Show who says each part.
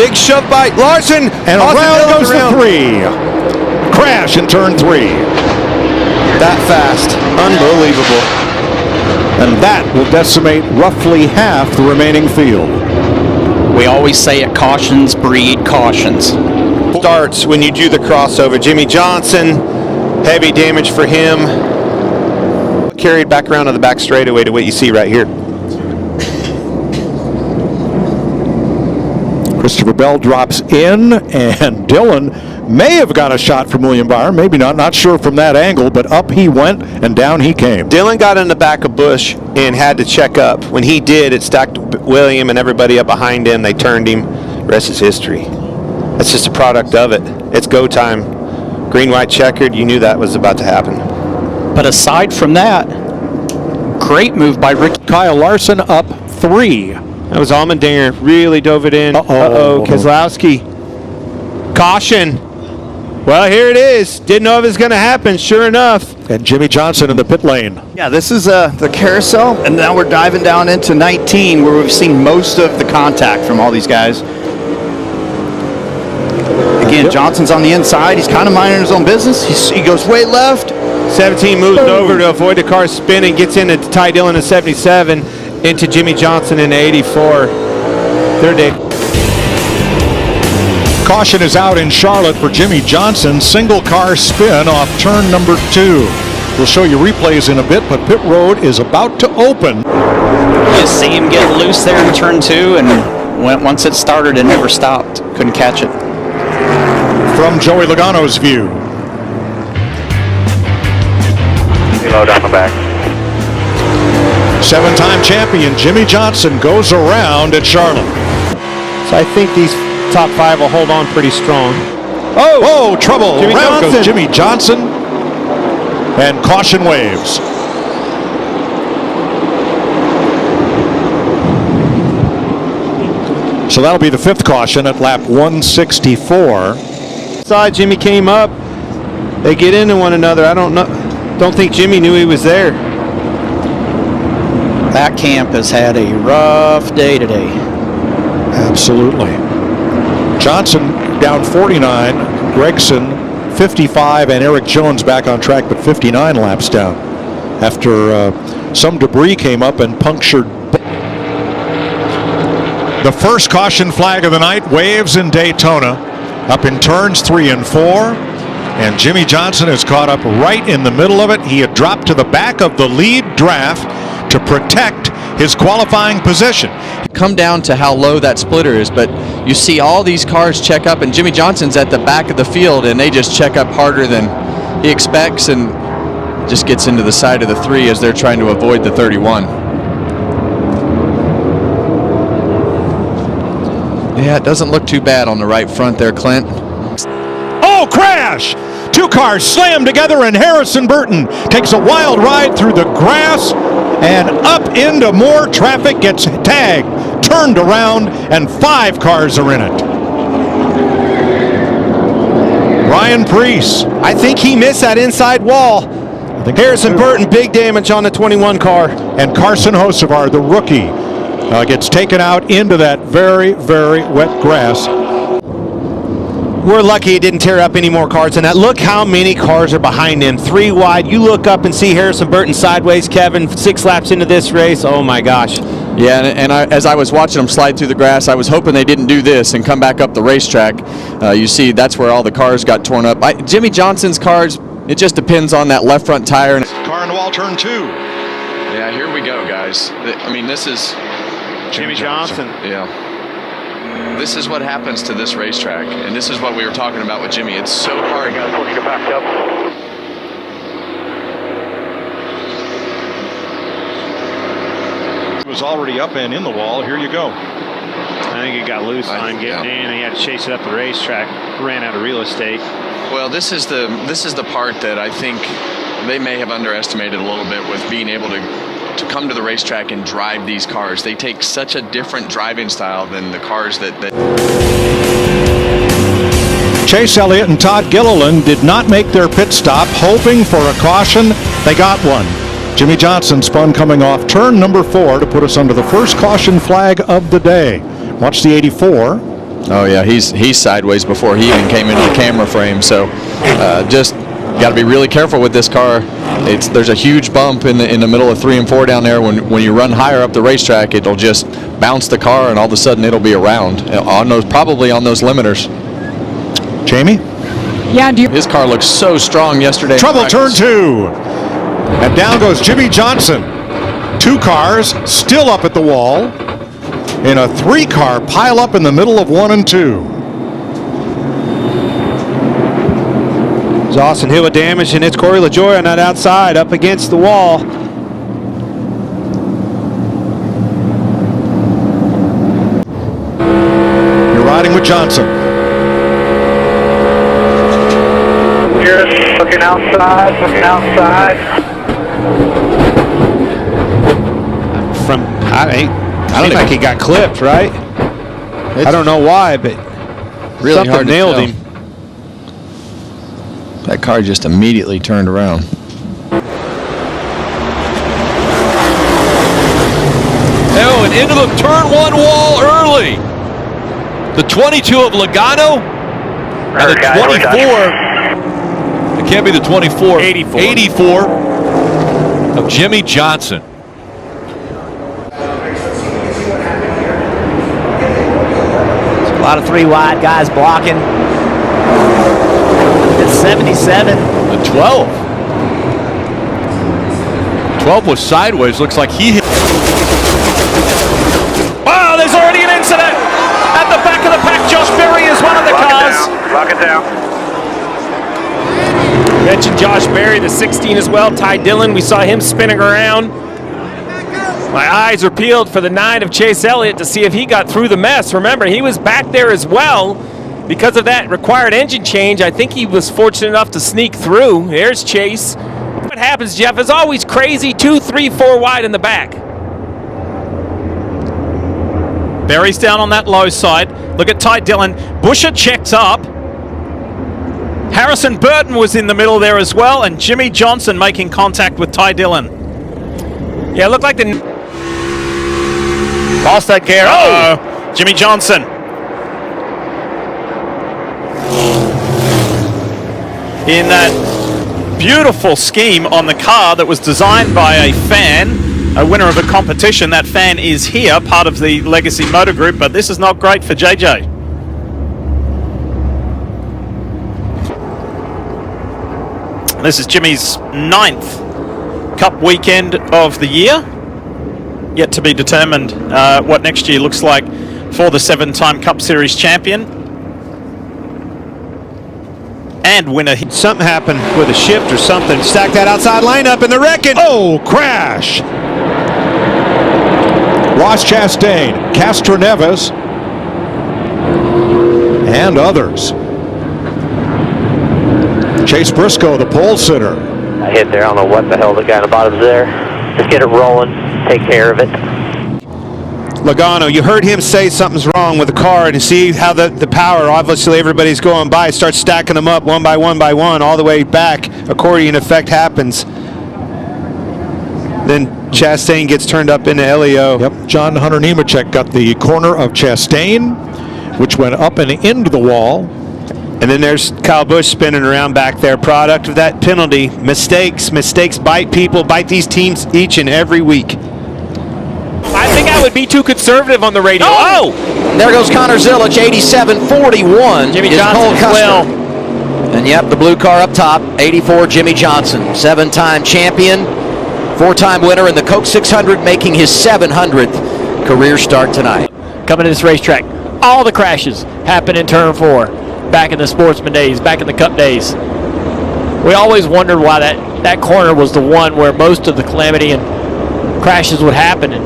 Speaker 1: Big shove by Larson.
Speaker 2: And around goes the 3. Crash in turn 3.
Speaker 1: That fast. Unbelievable.
Speaker 2: And that will decimate roughly half the remaining field.
Speaker 3: We always say it, cautions breed cautions.
Speaker 1: Starts when you do the crossover. Jimmie Johnson, heavy damage for him. Carried back around on the back straightaway to what you see right here.
Speaker 2: Christopher Bell drops in, and Dillon may have got a shot from William Byron, maybe not sure from that angle, but up he went and down he came.
Speaker 1: Dillon got in the back of Busch and had to check up. When he did, it stacked William and everybody up behind him. They turned him. Rest is history. That's just a product of it. It's go time. Green, white, checkered. You knew that was about to happen.
Speaker 3: But aside from that, great move by Ricky.
Speaker 2: Kyle Larson up 3.
Speaker 1: That was Allmendinger. Really dove it in. Keselowski. Caution. Well, here it is. Didn't know if it was going to happen. Sure enough.
Speaker 2: And Jimmie Johnson in the pit lane.
Speaker 4: Yeah, this is the carousel, and now we're diving down into 19, where we've seen most of the contact from all these guys. Again, Johnson's on the inside. He's kind of minding his own business. He goes way left.
Speaker 1: 17 moves over to avoid the car spinning. Gets into Ty Dillon in 77. Into Jimmie Johnson in 84. Third day.
Speaker 2: Caution is out in Charlotte for Jimmie Johnson. Single car spin off turn number 2. We'll show you replays in a bit, but pit road is about to open.
Speaker 3: You see him get loose there in turn 2, and once it started, it never stopped. Couldn't catch it.
Speaker 2: From Joey Logano's view.
Speaker 5: Low down the back.
Speaker 2: 7-time champion Jimmie Johnson goes around at Charlotte.
Speaker 1: So I think these top 5 will hold on pretty strong.
Speaker 2: Oh, trouble.
Speaker 1: Jimmie
Speaker 2: Around
Speaker 1: Johnson.
Speaker 2: goes Jimmie Johnson. And caution waves. So that'll be the 5th caution at lap 164.
Speaker 1: Side Jimmie came up. They get into one another. I don't think Jimmie knew he was there.
Speaker 3: That camp has had a rough day today.
Speaker 2: Absolutely. Johnson down 49, Gregson 55, and Eric Jones back on track, but 59 laps down after some debris came up and punctured. The first caution flag of the night waves in Daytona, up in turns 3 and 4, and Jimmie Johnson is caught up right in the middle of it. He had dropped to the back of the lead draft to protect his qualifying position.
Speaker 6: Come down to how low that splitter is, but you see all these cars check up, and Jimmie Johnson's at the back of the field, and they just check up harder than he expects, and just gets into the side of the 3 as they're trying to avoid the 31. Yeah, it doesn't look too bad on the right front there, Clint.
Speaker 2: Oh, crash! 2 cars slam together, and Harrison Burton takes a wild ride through the grass and up into more traffic, gets tagged, turned around, and 5 cars are in it. Ryan Preece.
Speaker 1: I think he missed that inside wall. Harrison Burton, big damage on the 21 car.
Speaker 2: And Carson Hocevar, the rookie, gets taken out into that very, very wet grass.
Speaker 1: We're lucky he didn't tear up any more cars than that. Look how many cars are behind him. 3 wide. You look up and see Harrison Burton sideways. Kevin, 6 laps into this race. Oh, my gosh.
Speaker 6: Yeah, and as I was watching them slide through the grass, I was hoping they didn't do this and come back up the racetrack. You see, that's where all the cars got torn up. Jimmie Johnson's cars, it just depends on that left front tire.
Speaker 2: Car in the wall, turn 2.
Speaker 6: Yeah, here we go, guys. I mean, this is
Speaker 1: Jimmie Johnson.
Speaker 6: Yeah. This is what happens to this racetrack, and this is what we were talking about with Jimmie. It's so hard.
Speaker 2: It was already up and in the wall. Here you go.
Speaker 7: I think it got loose on him getting in, and he had to chase it up the racetrack. Ran out of real estate.
Speaker 6: Well, this is the part that I think they may have underestimated a little bit with being able to come to the racetrack and drive these cars. They take such a different driving style than the cars that
Speaker 2: Chase Elliott and Todd Gilliland did not make their pit stop, hoping for a caution. They got one. Jimmie Johnson spun coming off turn number 4 to put us under the first caution flag of the day. Watch the 84.
Speaker 6: Oh yeah, he's sideways before he even came into the camera frame. So just got to be really careful with this car. There's a huge bump in the middle of 3 and 4 down there. When you run higher up the racetrack, it'll just bounce the car, and all of a sudden it'll be around probably on those limiters.
Speaker 2: Jamie?
Speaker 8: Yeah,
Speaker 6: His car looked so strong yesterday.
Speaker 2: Trouble turn 2. And down goes Jimmie Johnson. 2 cars still up at the wall in a 3-car pileup in the middle of 1 and 2.
Speaker 1: Austin Hill with damage, and it's Corey LaJoie on that outside up against the wall.
Speaker 2: You're riding with Johnson.
Speaker 5: Here, looking outside,
Speaker 1: I don't think he got clipped, right? I don't know why, but
Speaker 6: Really
Speaker 1: something
Speaker 6: hard to
Speaker 1: nailed
Speaker 6: tell.
Speaker 1: him.
Speaker 6: That car just immediately turned around.
Speaker 9: Oh, and into the turn 1 wall early. The 22 of Logano and the 24. It can't be the 24. 84 of Jimmie Johnson.
Speaker 10: A lot of 3 wide guys blocking. It's 77.
Speaker 9: The 12. 12 was sideways. Looks like he hit.
Speaker 11: Oh, there's already an incident at the back of the pack. Josh Berry is one of the cars.
Speaker 5: Lock it down.
Speaker 11: Mentioned Josh Berry, the 16 as well. Ty Dillon, we saw him spinning around. My eyes are peeled for the 9 of Chase Elliott to see if he got through the mess. Remember, he was back there as well. Because of that required engine change, I think he was fortunate enough to sneak through. There's Chase. What happens, Jeff, is always crazy. 2, 3, 4 wide in the back.
Speaker 12: Berry's down on that low side. Look at Ty Dillon. Busher checks up. Harrison Burton was in the middle there as well, and Jimmie Johnson making contact with Ty Dillon.
Speaker 11: Yeah, it looked like the...
Speaker 12: Lost that gear. Oh! Jimmie Johnson. In that beautiful scheme on the car that was designed by a fan, a winner of a competition. That fan is here, part of the Legacy Motor Group, but this is not great for JJ. This is Jimmy's 9th Cup weekend of the year. Yet to be determined what next year looks like for the 7-time Cup Series champion. And winner.
Speaker 1: Something happened with a shift or something. Stack that outside lineup and the wrecking.
Speaker 2: Oh, crash! Ross Chastain, Castroneves, and others. Chase Briscoe, the pole sitter.
Speaker 5: I hit there. I don't know what the hell the guy on the bottom's there. Just get it rolling. Take care of it.
Speaker 1: Logano, you heard him say something's wrong with the car, and you see how the power, obviously everybody's going by, starts stacking them up one by one, all the way back. Accordion effect happens. Then Chastain gets turned up into Elio.
Speaker 2: Yep, John Hunter Nemechek got the corner of Chastain, which went up and into the wall.
Speaker 1: And then there's Kyle Busch spinning around back there, product of that penalty. Mistakes bite people, bite these teams each and every week.
Speaker 11: I think I would be too conservative on the radio. Oh!
Speaker 10: There goes Connor Zilic, 87-41.
Speaker 11: Jimmie
Speaker 10: is
Speaker 11: Johnson
Speaker 10: Cole
Speaker 11: as
Speaker 10: Custer.
Speaker 11: well.
Speaker 10: And yep, the blue car up top, 84, Jimmie Johnson. 7-time champion, 4-time winner in the Coke 600, making his 700th career start tonight.
Speaker 11: Coming to this racetrack, all the crashes happen in turn 4. Back in the Sportsman days, back in the Cup days. We always wondered why that corner was the one where most of the calamity and crashes would happen. And